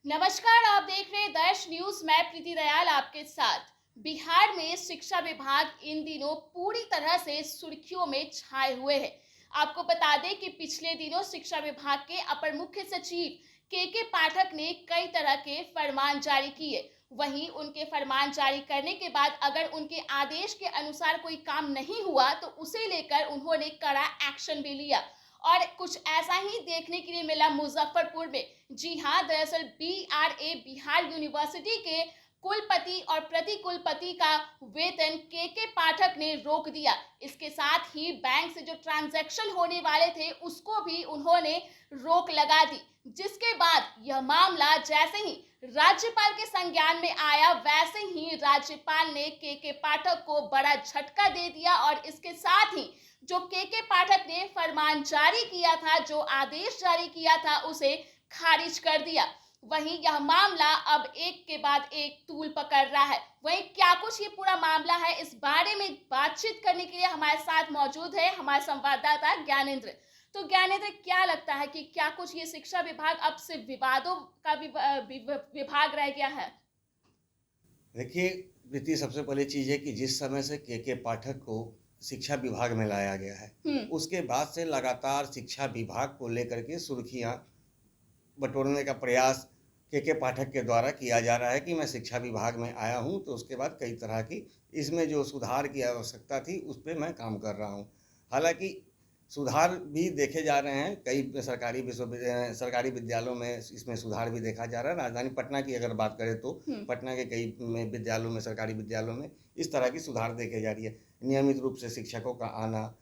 नमस्कार, आप देख रहे हैं दर्श न्यूज। मैं प्रीति दयाल आपके साथ। बिहार में शिक्षा विभाग इन दिनों पूरी तरह से सुर्खियों में छाए हुए है। आपको बता दें कि पिछले दिनों शिक्षा विभाग के अपर मुख्य सचिव के पाठक ने कई तरह के फरमान जारी किए। वहीं उनके फरमान जारी करने के बाद अगर उनके आदेश के अनुसार कोई काम नहीं हुआ तो उसे लेकर उन्होंने कड़ा एक्शन भी लिया। और कुछ ऐसा ही देखने के लिए मिला मुजफ्फरपुर में। जी हाँ, दरअसल BRA बिहार यूनिवर्सिटी के कुलपति और प्रति कुलपति का वेतन के पाठक ने रोक दिया। इसके साथ ही बैंक से जो ट्रांजैक्शन होने वाले थे उसको भी उन्होंने रोक लगा दी, जिसके बाद यह मामला जैसे ही राज्यपाल के संज्ञान में आया वैसे ही राज्यपाल ने के पाठक को बड़ा झटका दे दिया और इसके साथ ही जो के पाठक ने फरमान जारी किया था, जो आदेश जारी किया था, उसे खारिज कर दिया। वहीं यह मामला अब एक के बाद एक तूल पकड़ रहा है। वहीं क्या कुछ ये पूरा मामला है, इस बारे में बातचीत करने के लिए हमारे साथ मौजूद है हमारे संवाददाता ज्ञानेंद्र। तो ज्ञानेंद्र, क्या लगता है कि क्या कुछ ये शिक्षा विभाग अब से विवादों का विभाग रह गया है? देखिए प्रीति, सबसे पहली चीज़ है कि जिस समय से के पाठक को शिक्षा विभाग में लाया गया है उसके बाद से लगातार शिक्षा विभाग को लेकर के सुर्खियां बटोरने का प्रयास के पाठक के द्वारा किया जा रहा है कि मैं शिक्षा विभाग में आया हूं, तो उसके बाद कई तरह की इसमें जो सुधार की आवश्यकता थी उस पर मैं काम कर रहा हूं। हालांकि सुधार भी देखे जा रहे हैं, कई सरकारी विद्यालयों में इसमें सुधार भी देखा जा रहा है। राजधानी पटना की अगर बात करें तो पटना के कई विद्यालयों में, सरकारी विद्यालयों में इस तरह की सुधार देखे जा रही है। नियमित रूप से शिक्षकों का आना,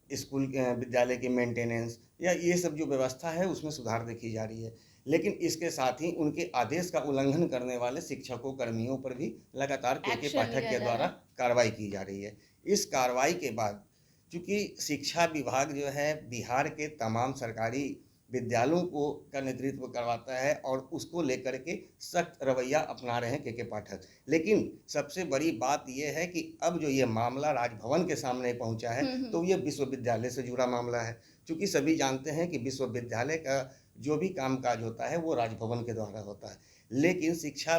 स्कूल विद्यालय की मेंटेनेंस या ये सब जो व्यवस्था है उसमें सुधार देखी जा रही है। लेकिन इसके साथ ही उनके आदेश का उल्लंघन करने वाले शिक्षकों, कर्मियों पर भी लगातार के पाठक के द्वारा कार्रवाई की जा रही है। इस कार्रवाई के बाद चूँकि शिक्षा विभाग जो है बिहार के तमाम सरकारी विद्यालयों को का नेतृत्व करवाता है और उसको लेकर के सख्त रवैया अपना रहे हैं के पाठक। लेकिन सबसे बड़ी बात यह है कि अब जो ये मामला राजभवन के सामने पहुंचा है तो ये विश्वविद्यालय से जुड़ा मामला है। चूँकि सभी जानते हैं कि विश्वविद्यालय का जो भी कामकाज होता है वो राजभवन के द्वारा होता है, लेकिन शिक्षा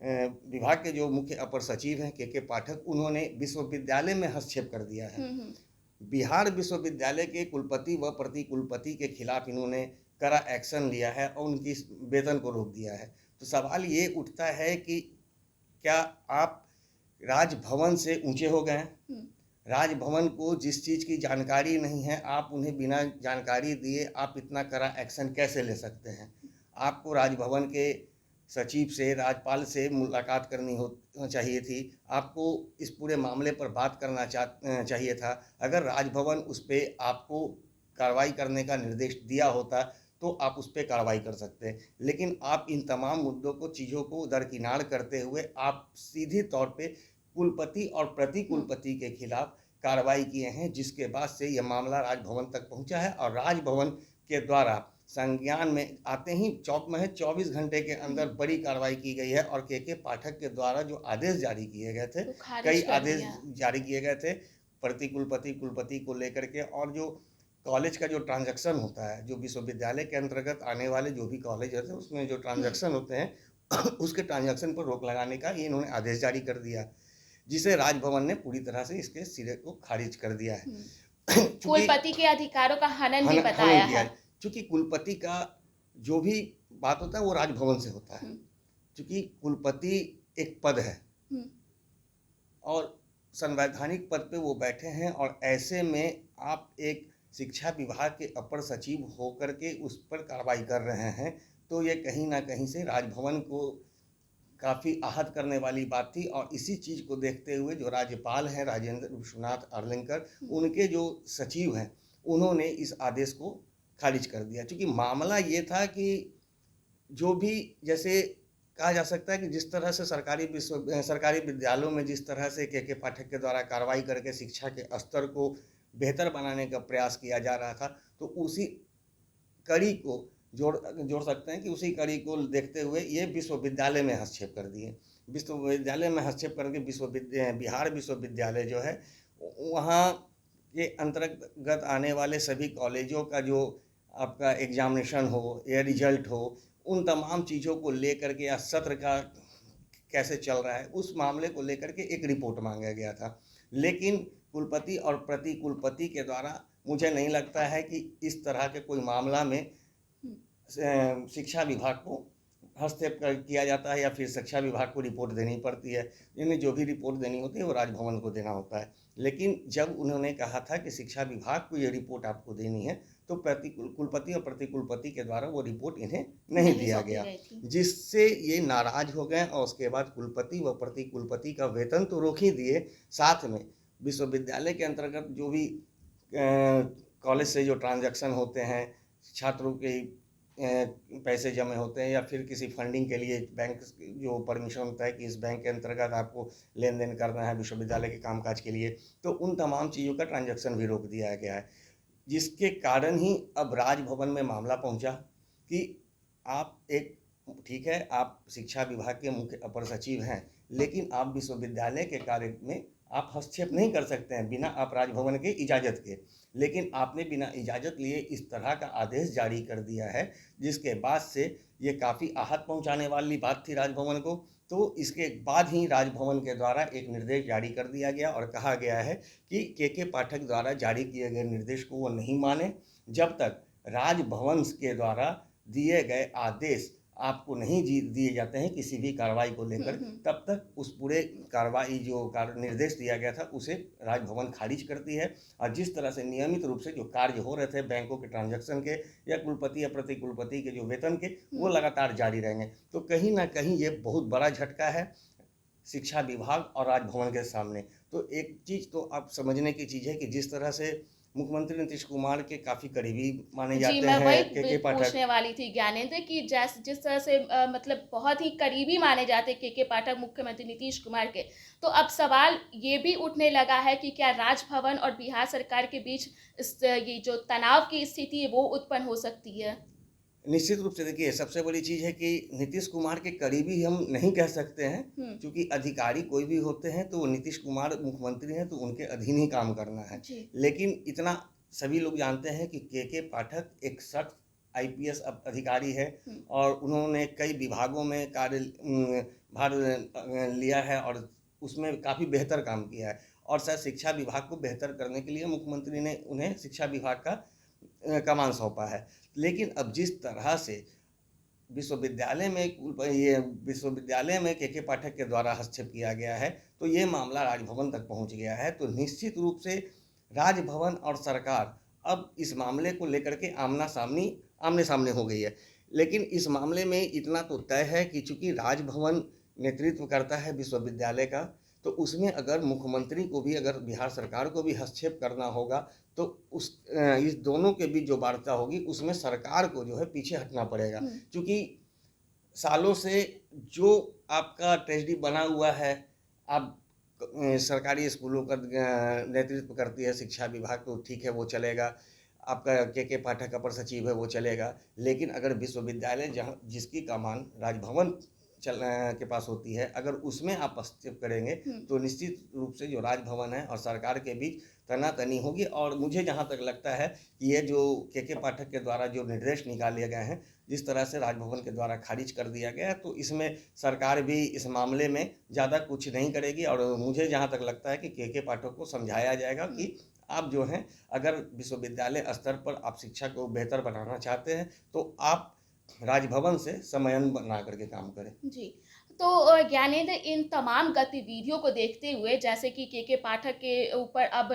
विभाग के जो मुख्य अपर सचिव हैं के पाठक, उन्होंने विश्वविद्यालय में हस्तक्षेप कर दिया है। बिहार विश्वविद्यालय के कुलपति व प्रति कुलपति के खिलाफ इन्होंने कड़ा एक्शन लिया है और उनकी वेतन को रोक दिया है। तो सवाल ये उठता है कि क्या आप राजभवन से ऊंचे हो गए हैं? राजभवन को जिस चीज़ की जानकारी नहीं है, आप उन्हें बिना जानकारी दिए आप इतना कड़ा एक्शन कैसे ले सकते हैं? आपको राजभवन के सचिव से, राज्यपाल से मुलाकात करनी चाहिए थी। आपको इस पूरे मामले पर बात करना चाहिए था। अगर राजभवन उस पर आपको कार्रवाई करने का निर्देश दिया होता तो आप उस पर कार्रवाई कर सकते हैं, लेकिन आप इन तमाम मुद्दों को, चीज़ों को दरकिनार करते हुए आप सीधे तौर पे कुलपति और प्रति कुलपति के खिलाफ कार्रवाई किए हैं, जिसके बाद से यह मामला राजभवन तक पहुंचा है और राजभवन के द्वारा संज्ञान में आते ही 24 घंटे के अंदर बड़ी कार्रवाई की गई है। और के पाठक के द्वारा जो आदेश जारी किए गए थे, कई आदेश जारी किए गए थे प्रति कुलपति को लेकर के, और जो कॉलेज का जो ट्रांजैक्शन होता है, जो विश्वविद्यालय के अंतर्गत आने वाले जो भी कॉलेज होते हैं उसमें जो ट्रांजैक्शन होते हैं उसके ट्रांजैक्शन पर रोक लगाने का ये इन्होंने आदेश जारी कर दिया, जिसे राजभवन ने पूरी तरह से इसके सिरे को खारिज कर दिया है। कुलपति के अधिकारों का हनन भी बताया है। चूँकि कुलपति का जो भी बात होता है वो राजभवन से होता है। चूँकि कुलपति एक पद है और संवैधानिक पद पे वो बैठे हैं, और ऐसे में आप एक शिक्षा विभाग के अपर सचिव होकर के उस पर कार्रवाई कर रहे हैं, तो ये कहीं ना कहीं से राजभवन को काफ़ी आहत करने वाली बात थी। और इसी चीज़ को देखते हुए जो राज्यपाल हैं राजेंद्र विश्वनाथ आर्लेकर, उनके जो सचिव हैं, उन्होंने इस आदेश को खारिज कर दिया। क्योंकि मामला ये था कि जो भी, जैसे कहा जा सकता है कि जिस तरह से सरकारी विद्यालयों में जिस तरह से के पाठक के द्वारा कार्रवाई करके शिक्षा के स्तर को बेहतर बनाने का प्रयास किया जा रहा था, तो उसी कड़ी को जोड़ सकते हैं कि उसी कड़ी को देखते हुए ये विश्वविद्यालय में हस्तक्षेप कर दिए। विश्वविद्यालय में हस्तक्षेप करके बिहार विश्वविद्यालय जो है वहाँ के अंतर्गत आने वाले सभी कॉलेजों का जो आपका एग्जामिनेशन हो या रिजल्ट हो, उन तमाम चीज़ों को लेकर के या सत्र का कैसे चल रहा है, उस मामले को लेकर के एक रिपोर्ट मांगा गया था। लेकिन कुलपति और प्रति कुलपति के द्वारा मुझे नहीं लगता है कि इस तरह के कोई मामला में शिक्षा विभाग को हस्तक्षेप किया जाता है या फिर शिक्षा विभाग को रिपोर्ट देनी पड़ती है। इन्हें जो भी रिपोर्ट देनी होती है वो राजभवन को देना होता है। लेकिन जब उन्होंने कहा था कि शिक्षा विभाग को ये रिपोर्ट आपको देनी है, तो कुलपति और प्रतिकुलपति के द्वारा वो रिपोर्ट इन्हें नहीं दिया गया, जिससे ये नाराज हो गए और उसके बाद कुलपति व प्रतिकुलपति का वेतन तो रोक ही दिए, साथ में विश्वविद्यालय के अंतर्गत जो भी कॉलेज से जो ट्रांजैक्शन होते हैं, छात्रों के पैसे जमा होते हैं या फिर किसी फंडिंग के लिए बैंक जो परमिशन होता है कि इस बैंक के अंतर्गत आपको लेन देन करना है विश्वविद्यालय के कामकाज के लिए, तो उन तमाम चीज़ों का ट्रांजैक्शन भी रोक दिया गया है। जिसके कारण ही अब राजभवन में मामला पहुंचा कि आप ठीक है, आप शिक्षा विभाग के मुख्य अपर सचिव हैं, लेकिन आप विश्वविद्यालय के कार्य में आप हस्तक्षेप नहीं कर सकते हैं बिना आप राजभवन के इजाज़त के। लेकिन आपने बिना इजाज़त लिए इस तरह का आदेश जारी कर दिया है, जिसके बाद से ये काफ़ी आहत पहुंचाने वाली बात थी राजभवन को। तो इसके बाद ही राजभवन के द्वारा एक निर्देश जारी कर दिया गया और कहा गया है कि के पाठक द्वारा जारी किए गए निर्देश को वो नहीं माने, जब तक राजभवन के द्वारा दिए गए आदेश आपको नहीं दिए जाते हैं किसी भी कार्रवाई को लेकर, तब तक उस पूरे कार्रवाई जो निर्देश दिया गया था उसे राजभवन खारिज करती है। और जिस तरह से नियमित रूप से जो कार्य हो रहे थे बैंकों के ट्रांजैक्शन के या कुलपति या प्रतिकुलपति के जो वेतन के, वो लगातार जारी रहेंगे। तो कहीं ना कहीं ये बहुत बड़ा झटका है शिक्षा विभाग और राजभवन के सामने। तो एक चीज़ तो आप समझने की चीज़ है कि जिस तरह से मुख्यमंत्री नीतीश कुमार के काफी करीबी माने जाते हैं मैं वही के पाठक, पूछने वाली थी ज्ञानेंद्र कि जिस तरह से मतलब बहुत ही करीबी माने जाते के पाठक मुख्यमंत्री नीतीश कुमार के, तो अब सवाल ये भी उठने लगा है कि क्या राजभवन और बिहार सरकार के बीच ये जो तनाव की स्थिति है वो उत्पन्न हो सकती है? निश्चित रूप से देखिए, सबसे बड़ी चीज़ है कि नीतीश कुमार के करीबी हम नहीं कह सकते हैं, क्योंकि अधिकारी कोई भी होते हैं तो वो नीतीश कुमार मुख्यमंत्री हैं तो उनके अधीन ही काम करना है। लेकिन इतना सभी लोग जानते हैं कि के पाठक एक सख्त IPS अधिकारी है और उन्होंने कई विभागों में भार लिया है और उसमें काफ़ी बेहतर काम किया है। और शायद शिक्षा विभाग को बेहतर करने के लिए मुख्यमंत्री ने उन्हें शिक्षा विभाग का कमान सौंपा है। लेकिन अब जिस तरह से विश्वविद्यालय में के पाठक के द्वारा हस्तक्षेप किया गया है, तो ये मामला राजभवन तक पहुंच गया है। तो निश्चित रूप से राजभवन और सरकार अब इस मामले को लेकर के आमने सामने हो गई है। लेकिन इस मामले में इतना तो तय है कि चूंकि राजभवन नेतृत्व करता है विश्वविद्यालय का, तो उसमें अगर मुख्यमंत्री को भी, अगर बिहार सरकार को भी हस्तक्षेप करना होगा, तो इस दोनों के बीच जो वार्ता होगी उसमें सरकार को जो है पीछे हटना पड़ेगा। क्योंकि सालों से जो आपका ट्रेजडी बना हुआ है, आप सरकारी स्कूलों का नेतृत्व करती है शिक्षा विभाग, तो ठीक है वो चलेगा, आपका के पाठक अपर सचिव है वो चलेगा। लेकिन अगर विश्वविद्यालय जहाँ जिसकी कमान राजभवन के पास होती है, अगर उसमें आप हस्तक्षेप करेंगे तो निश्चित रूप से जो राजभवन है और सरकार के बीच तनातनी होगी। और मुझे जहाँ तक लगता है कि ये जो के पाठक के द्वारा जो निर्देश निकाले गए हैं, जिस तरह से राजभवन के द्वारा खारिज कर दिया गया है, तो इसमें सरकार भी इस मामले में ज़्यादा कुछ नहीं करेगी। और मुझे जहाँ तक लगता है कि के पाठक को समझाया जाएगा कि आप जो हैं, अगर विश्वविद्यालय स्तर पर आप शिक्षा को बेहतर बनाना चाहते हैं तो आप राजभवन से समन्वय बना करके काम करें। जी, तो ज्ञानेंद्र, इन तमाम गतिविधियों को देखते हुए, जैसे कि के पाठक के ऊपर अब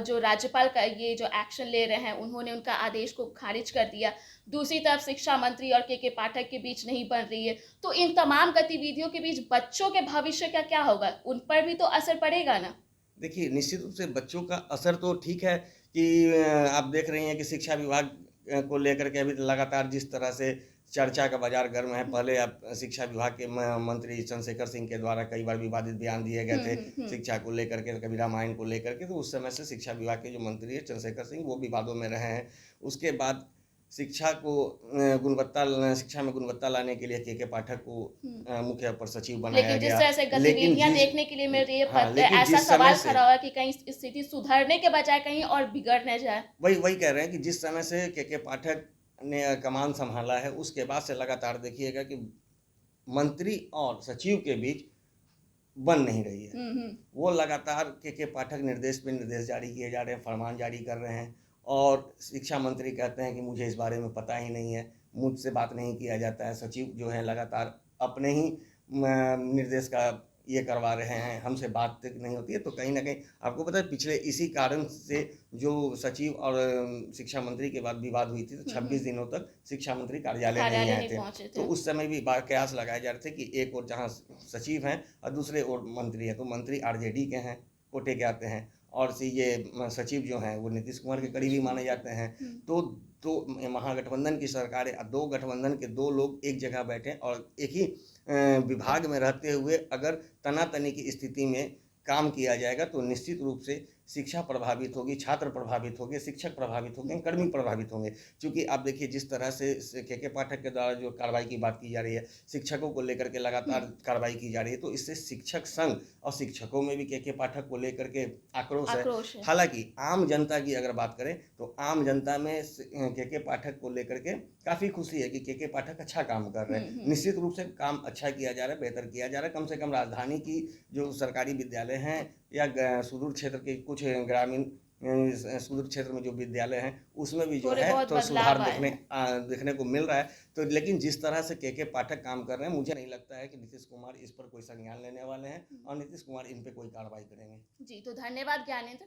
जो राज्यपाल का ये जो एक्शन ले रहे हैं, उन्होंने उनका आदेश को खारिज कर दिया, दूसरी तरफ शिक्षा मंत्री और के पाठक के बीच नहीं बन रही है, तो इन तमाम गतिविधियों के बीच बच्चों के भविष्य का क्या होगा? उन पर भी तो असर पड़ेगा ना? देखिए, निश्चित रूप से बच्चों का असर तो ठीक है कि आप देख रही हैं कि शिक्षा विभाग को लेकर के अभी लगातार जिस तरह से चर्चा का बाजार गर्म है। पहले अब शिक्षा विभाग के मंत्री चंद्रशेखर सिंह के द्वारा कई बार विवादित बयान दिए गए थे शिक्षा को लेकर के, कभी रामायण को लेकर के, तो उस समय से शिक्षा विभाग के जो मंत्री है चंद्रशेखर सिंह, वो विवादों में रहे हैं। उसके बाद शिक्षा में गुणवत्ता लाने के लिए के पाठक को मुख्य अपर सचिव बनाया लेकिन गया। जिस तरह से गतिविधियां देखने के लिए मिल रही है, ऐसा सवाल खड़ा हुआ कि कहीं स्थिति सुधरने के बजाय कहीं और बिगड़ न जाए। वही कह रहे हैं कि जिस समय से के पाठक ने कमान संभाला है, उसके बाद से लगातार देखिएगा कि मंत्री और सचिव के बीच बन नहीं रही है। वो लगातार के पाठक निर्देश पे निर्देश जारी किए जा रहे हैं, फरमान जारी कर रहे हैं, और शिक्षा मंत्री कहते हैं कि मुझे इस बारे में पता ही नहीं है, मुझसे बात नहीं किया जाता है। सचिव जो है लगातार अपने ही निर्देश का ये करवा रहे हैं, हमसे बात नहीं होती है। तो कहीं ना कहीं आपको पता है पिछले इसी कारण से जो सचिव और शिक्षा मंत्री के बाद विवाद हुई थी, तो 26 दिनों तक शिक्षा मंत्री कार्यालय नहीं आए थे। तो उस समय भी कयास लगाए जा रहे थे कि एक और जहाँ सचिव हैं और दूसरे और मंत्री हैं, तो मंत्री आरजेडी के हैं, कोटे के आते हैं, और ये सचिव जो हैं वो नीतीश कुमार के करीबी माने जाते हैं। तो महागठबंधन की सरकार है, दो गठबंधन के दो लोग एक जगह बैठे और एक ही विभाग में रहते हुए अगर तनातनी की स्थिति में काम किया जाएगा तो निश्चित रूप से शिक्षा प्रभावित होगी, छात्र प्रभावित होंगे, शिक्षक प्रभावित होंगे, कर्मी प्रभावित होंगे। क्योंकि आप देखिए जिस तरह से के पाठक के द्वारा जो कार्रवाई की बात की जा रही है, शिक्षकों को लेकर के लगातार कार्रवाई की जा रही है, तो इससे शिक्षक संघ और शिक्षकों में भी के पाठक को लेकर के आक्रोश है। हालांकि आम जनता की अगर बात करें तो आम जनता में के पाठक को लेकर के काफ़ी खुशी है कि के पाठक अच्छा काम कर रहे हैं। निश्चित रूप से काम अच्छा किया जा रहा है, बेहतर किया जा रहा है। कम से कम राजधानी की जो सरकारी विद्यालय हैं या सुदूर क्षेत्र के कुछ ग्रामीण सुदूर क्षेत्र में जो विद्यालय हैं उसमें भी जो है तो सुधार देखने को मिल रहा है। तो लेकिन जिस तरह से के पाठक काम कर रहे हैं, मुझे नहीं लगता है कि नीतीश कुमार इस पर कोई संज्ञान लेने वाले हैं और नीतीश कुमार इन पे कोई कार्रवाई करेंगे। जी, तो धन्यवाद ज्ञानेंद्र।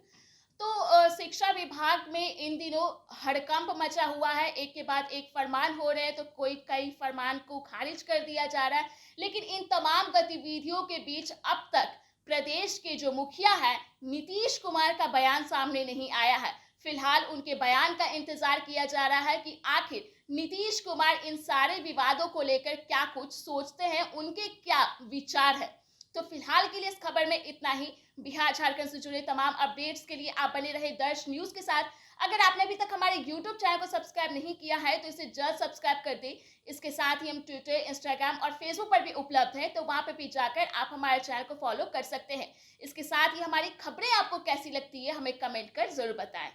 तो शिक्षा विभाग में इन दिनों हड़कंप मचा हुआ है, एक के बाद एक फरमान हो रहे हैं, तो कई फरमान को खारिज कर दिया जा रहा है। लेकिन इन तमाम गतिविधियों के बीच अब तक प्रदेश के जो मुखिया है नीतीश कुमार का बयान सामने नहीं आया है। फिलहाल उनके बयान का इंतजार किया जा रहा है कि आखिर नीतीश कुमार इन सारे विवादों को लेकर क्या कुछ सोचते हैं, उनके क्या विचार है। तो फिलहाल के लिए इस खबर में इतना ही। बिहार झारखंड से जुड़े तमाम अपडेट्स के लिए आप बने रहे दर्श न्यूज के साथ। अगर आपने अभी तक हमारे YouTube चैनल को सब्सक्राइब नहीं किया है तो इसे जल्द सब्सक्राइब कर दें। इसके साथ ही हम ट्विटर, इंस्टाग्राम और फेसबुक पर भी उपलब्ध हैं, तो वहां पर भी जाकर आप हमारे चैनल को फॉलो कर सकते हैं। इसके साथ ही हमारी खबरें आपको कैसी लगती है हमें कमेंट कर जरूर बताएं।